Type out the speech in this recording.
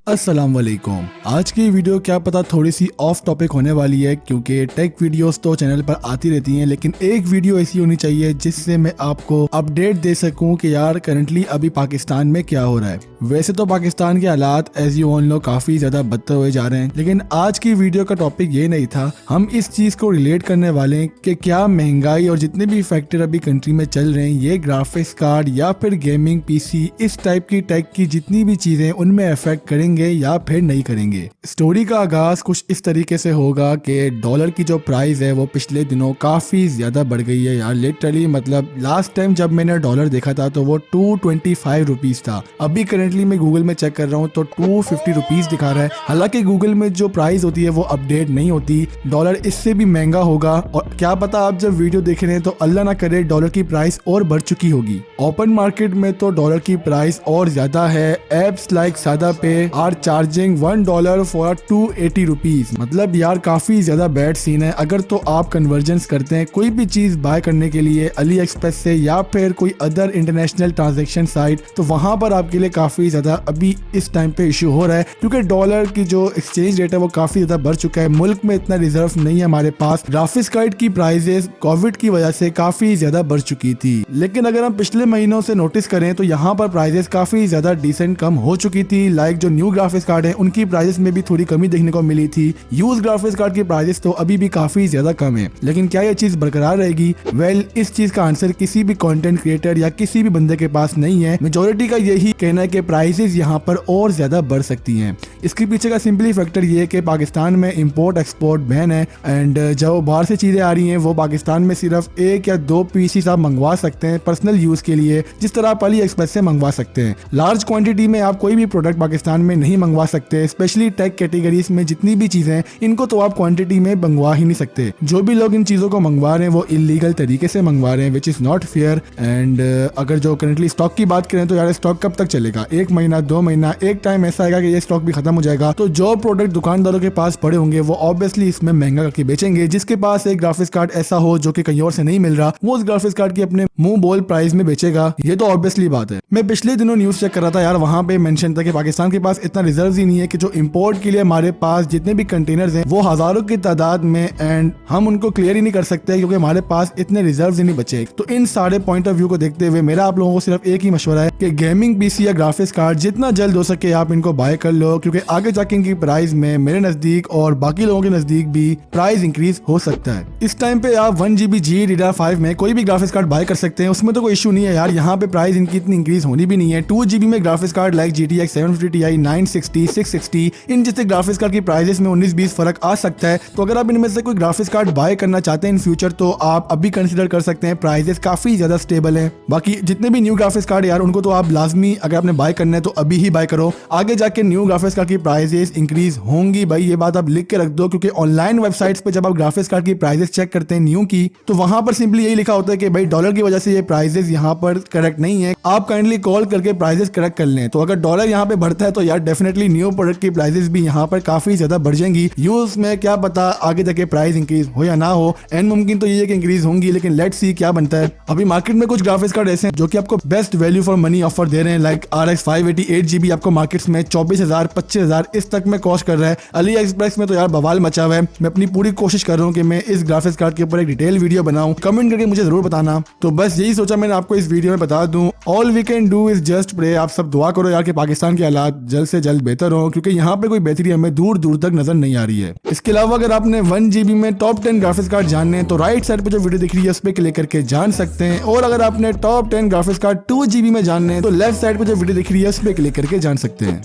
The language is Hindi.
अस्सलाम वालेकुम। आज की वीडियो क्या पता थोड़ी सी ऑफ टॉपिक होने वाली है क्योंकि टेक वीडियोस तो चैनल पर आती रहती हैं, लेकिन एक वीडियो ऐसी होनी चाहिए जिससे मैं आपको अपडेट दे सकूं कि यार करंटली अभी पाकिस्तान में क्या हो रहा है। वैसे तो पाकिस्तान के हालात एज यू ऑल नो काफी ज्यादा बदतर हुए जा रहे हैं, लेकिन आज की वीडियो का टॉपिक ये नहीं था। हम इस चीज को रिलेट करने वाले हैं कि क्या महंगाई और जितने भी फैक्टर अभी कंट्री में चल रहे हैं, ये ग्राफिक्स कार्ड या फिर गेमिंग पीसी, इस टाइप की टेक की जितनी भी चीजें उनमें अफेक्ट करेंगे या फिर नहीं करेंगे। स्टोरी का आगाज कुछ इस तरीके से होगा कि डॉलर की जो प्राइस है वो पिछले दिनों काफी ज्यादा बढ़ गई है यार। लिटरली मतलब लास्ट टाइम जब मैंने डॉलर देखा था तो वो 225 रुपीज था। अभी करंटली मैं गूगल में चेक कर रहा हूँ तो 250 रुपीज दिखा रहा है। हालांकि गूगल में जो प्राइस होती है वो अपडेट नहीं होती, डॉलर इससे भी महंगा होगा और क्या पता आप जब वीडियो देख रहे हैं तो अल्लाह ना करे डॉलर की प्राइस और बढ़ चुकी होगी। ओपन मार्केट में तो डॉलर की प्राइस और ज्यादा है। एप्स लाइक सादा पे आर चार्जिंग $1 फॉर 280 रुपीज। मतलब यार काफी ज्यादा बैड सीन है। अगर तो आप कन्वर्जन्स करते हैं कोई भी चीज बाय करने के लिए अली एक्सप्रेस से या फिर कोई अदर इंटरनेशनल ट्रांजैक्शन साइट, तो वहां पर आपके लिए काफी ज्यादा अभी इस टाइम पे इशू हो रहा है क्योंकि डॉलर की जो एक्सचेंज रेट है वो काफी ज्यादा बढ़ चुका है। मुल्क में इतना रिजर्व नहीं है हमारे पास। ग्राफिक्स कार्ड की प्राइसेस कोविड की वजह से काफी ज्यादा बढ़ चुकी थी, लेकिन अगर हम पिछले महीनों से नोटिस करें तो यहाँ पर प्राइसेस काफी ज्यादा डिसेंट कम हो चुकी थी। लाइक जो न्यू ग्राफिक्स कार्ड है उनकी प्राइसेस में भी थोड़ी कमी देखने को मिली थी। यूज ग्राफिक्स कार्ड की प्राइसेस तो अभी भी काफी ज्यादा कम है, लेकिन क्या ये चीज बरकरार रहेगी? वेल, इस चीज का आंसर किसी भी कंटेंट क्रिएटर या किसी भी बंदे के पास नहीं है। मेजोरिटी का यही कहना है कि प्राइसेस यहाँ पर और ज्यादा बढ़ सकती हैं। इसके पीछे का सिंपली फैक्टर ये है कि पाकिस्तान में इंपोर्ट एक्सपोर्ट बैन है एंड जो बाहर से चीजें आ रही हैं वो पाकिस्तान में सिर्फ 1 या 2 पीसीस आप मंगवा सकते हैं पर्सनल यूज के लिए, जिस तरह आप अली एक्सप्रेस से मंगवा सकते हैं। लार्ज क्वांटिटी में आप कोई भी प्रोडक्ट पाकिस्तान में नहीं मंगवा सकते। स्पेशली टेक कैटेगरीज में जितनी भी चीजें हैं इनको तो आप क्वांटिटी में मंगवा ही नहीं सकते। जो भी लोग इन चीजों को मंगवा रहे हैं वो इलीगल तरीके से मंगवा रहे हैं, which is not fair. And अगर जो करंटली स्टॉक की बात करें तो यार स्टॉक कब तक चलेगा? 1 महीना 2 महीना, एक टाइम ऐसा आएगा कि ये स्टॉक भी खत्म हो जाएगा। तो जो प्रोडक्ट दुकानदारों के पास पड़े होंगे वो ऑब्वियसली इसमें महंगा करके बेचेंगे। जिसके पास एक ग्राफिक्स कार्ड ऐसा हो जो कि कहीं और से नहीं मिल रहा, वो उस ग्राफिक्स कार्ड की अपने मुंह बोल प्राइस में बेचेगा। ये तो ऑब्वियसली बात है। मैं पिछले दिनों न्यूज चेक कर रहा था यार, वहां पे मेंशन था कि पाकिस्तान के पास इतना रिजर्व ही नहीं है कि जो इंपोर्ट के लिए हमारे पास जितने भी कंटेनर्स हैं वो हजारों की तादाद में, एंड हम उनको क्लियर ही नहीं कर सकते क्योंकि हमारे पास इतने रिजर्व्स ही नहीं बचे। तो इन सारे पॉइंट ऑफ व्यू को देखते हुए मेरा आप लोगों को सिर्फ एक ही मशवरा है कि गेमिंग पीसी या ग्राफिक्स कार्ड जितना जल्द हो सके आप इनको बाय कर लो, क्योंकि आगे जाके इनकी प्राइस में मेरे नजदीक और बाकी लोगों के नजदीक भी प्राइस इंक्रीज हो सकता है। इस टाइम पे आप 1GB GDDR5 में कोई भी ग्राफिक्स कार्ड बाय कर सकते हैं, उसमें तो कोई इशू नहीं है यार। यहाँ पे प्राइस इनकी इतनी इंक्रीज होनी भी नहीं है। 2GB में graphics card like GTX 750 Ti 960 660 इन जैसे ग्राफिक्स कार्ड की प्राइसेस में 19-20 फर्क आ सकता है। तो अगर आप इनमें से कोई ग्राफिक्स कार्ड बाय करना चाहते हैं इन फ्यूचर तो आप अभी कंसिडर कर सकते हैं। प्राइसेस काफी ज्यादा स्टेबल है। बाकी जितने भी न्यू ग्राफिक्स कार्ड यार उनको तो आप लाजमी अगर आपने बाय करना है तो अभी ही बाय करो। आगे जाके न्यू ग्राफिक्स कार्ड की प्राइसेस इंक्रीज होंगी भाई, ये बात आप लिख के रख दो, क्योंकि ऑनलाइन वेबसाइट्स पे जब आप ग्राफिक्स कार्ड की प्राइसेस चेक करते हैं न्यू की तो वहां पर सिंपली यही लिखा होता है कि भाई डॉलर की वजह से ये प्राइसेस यहाँ पर करेक्ट नहीं है, आप काइंडली कॉल करके प्राइसेस करेक्ट कर लें। तो अगर डॉलर यहाँ पे बढ़ता है तो यार डेफिनेटली न्यू प्रोडक्ट की प्राइसेस भी यहाँ पर काफी ज्यादा बढ़ जाएंगी। यूज में क्या पता आगे जाके प्राइस इंक्रीज हो या ना हो, एंड मुमकिन तो ये है कि इंक्रीज होंगी, लेकिन लेट्स सी क्या बनता है। अभी मार्केट में कुछ ग्राफिक्स कार्ड ऐसे हैं जो कि आपको best value for money offer दे रहे हैं। लाइक RX 580 8GB आपको मार्केट्स में 24,000 25,000 इस तक में कॉस्ट कर रहा है। अली एक्सप्रेस में तो यार बवाल मचा हुआ है। मैं अपनी पूरी कोशिश कर रहा हूँ कि मैं इस ग्राफिक्स कार्ड के ऊपर एक डिटेल वीडियो बनाऊं। कमेंट करके मुझे जरूर बताना। तो बस यही सोचा मैंने आपको इस वीडियो में बता दूं। All we can do is just pray. आप सब दुआ करो यार कि पाकिस्तान के हालात जल्द से जल्द बेहतर हो, क्योंकि यहाँ पे कोई बेहतरी हमें दूर दूर तक नजर नहीं आ रही है। इसके अलावा अगर आपने 1GB में टॉप 10 ग्राफिक्स कार्ड जानने हैं तो राइट साइड पे जो वीडियो दिख रही है उस पर क्लिक करके जान सकते हैं, और अगर आपने टॉप 10 ग्राफिक्स कार्ड 2GB में जानने हैं तो लेफ्ट साइड पे जो वीडियो दिख रही है उस पर क्लिक करके जान सकते हैं।